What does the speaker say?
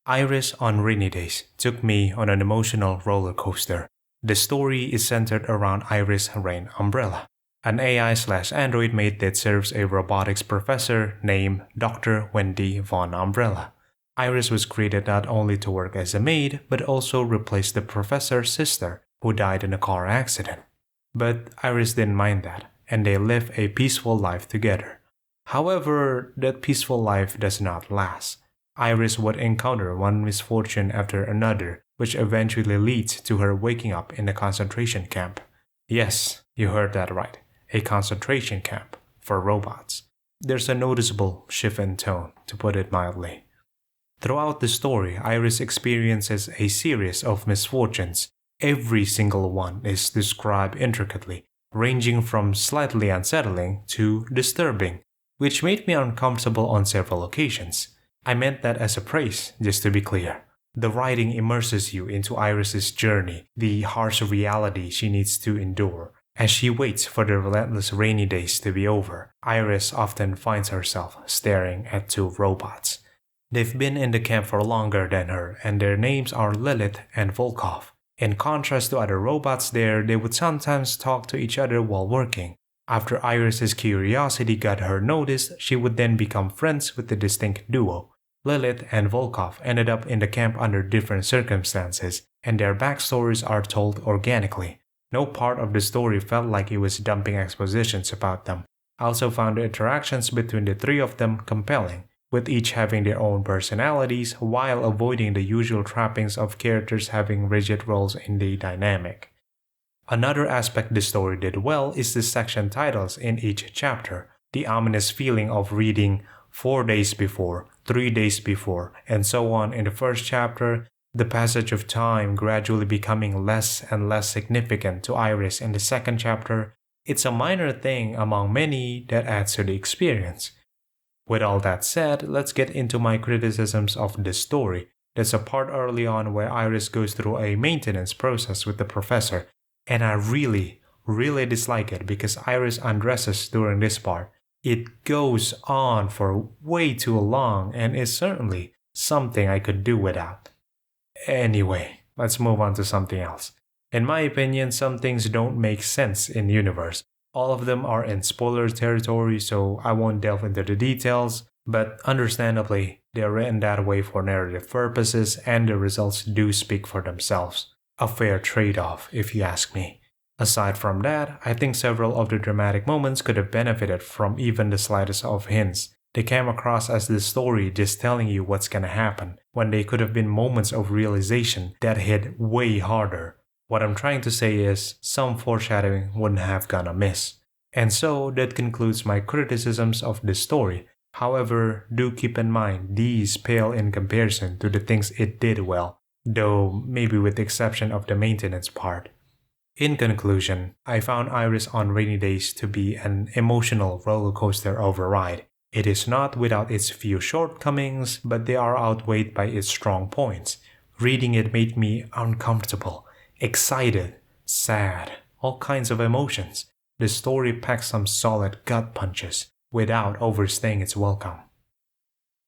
Iris on Rainy Days took me on an emotional roller coaster. The story is centered around Iris' rain umbrella, an AI/Android maid that serves a robotics professor named Dr. Wendy Von Umbrella. Iris was created not only to work as a maid, but also replace the professor's sister, who died in a car accident. But Iris didn't mind that, and they live a peaceful life together. However, that peaceful life does not last. Iris would encounter one misfortune after another, which eventually leads to her waking up in a concentration camp. Yes, you heard that right, a concentration camp for robots. There's a noticeable shift in tone, to put it mildly. Throughout the story, Iris experiences a series of misfortunes. Every single one is described intricately, ranging from slightly unsettling to disturbing, which made me uncomfortable on several occasions. I meant that as a praise, just to be clear. The writing immerses you into Iris' journey, the harsh reality she needs to endure. As she waits for the relentless rainy days to be over, Iris often finds herself staring at two robots. They've been in the camp for longer than her, and their names are Lilith and Volkov. In contrast to other robots there, they would sometimes talk to each other while working. After Iris' curiosity got her noticed, she would then become friends with the distinct duo. Lilith and Volkov ended up in the camp under different circumstances, and their backstories are told organically. No part of the story felt like it was dumping expositions about them. I also found the interactions between the three of them compelling, with each having their own personalities while avoiding the usual trappings of characters having rigid roles in the dynamic. Another aspect the story did well is the section titles in each chapter, the ominous feeling of reading 4 days before, 3 days before, and so on in the first chapter, the passage of time gradually becoming less and less significant to Iris in the second chapter. It's a minor thing among many that adds to the experience. With all that said, let's get into my criticisms of this story. There's a part early on where Iris goes through a maintenance process with the professor, and I really dislike it because Iris undresses during this part. It goes on for way too long and is certainly something I could do without. Anyway, let's move on to something else. In my opinion, some things don't make sense in universe. All of them are in spoiler territory, so I won't delve into the details, but understandably, they're written that way for narrative purposes and the results do speak for themselves. A fair trade-off, if you ask me. Aside from that, I think several of the dramatic moments could have benefited from even the slightest of hints. They came across as the story just telling you what's gonna happen, when they could have been moments of realization that hit way harder. What I'm trying to say is, some foreshadowing wouldn't have gone amiss. And so, that concludes my criticisms of this story. However, do keep in mind these pale in comparison to the things it did well, though maybe with the exception of the maintenance part. In conclusion, I found Iris on Rainy Days to be an emotional roller coaster of a ride. It is not without its few shortcomings, but they are outweighed by its strong points. Reading it made me uncomfortable, excited, sad, all kinds of emotions. The story packs some solid gut punches without overstaying its welcome.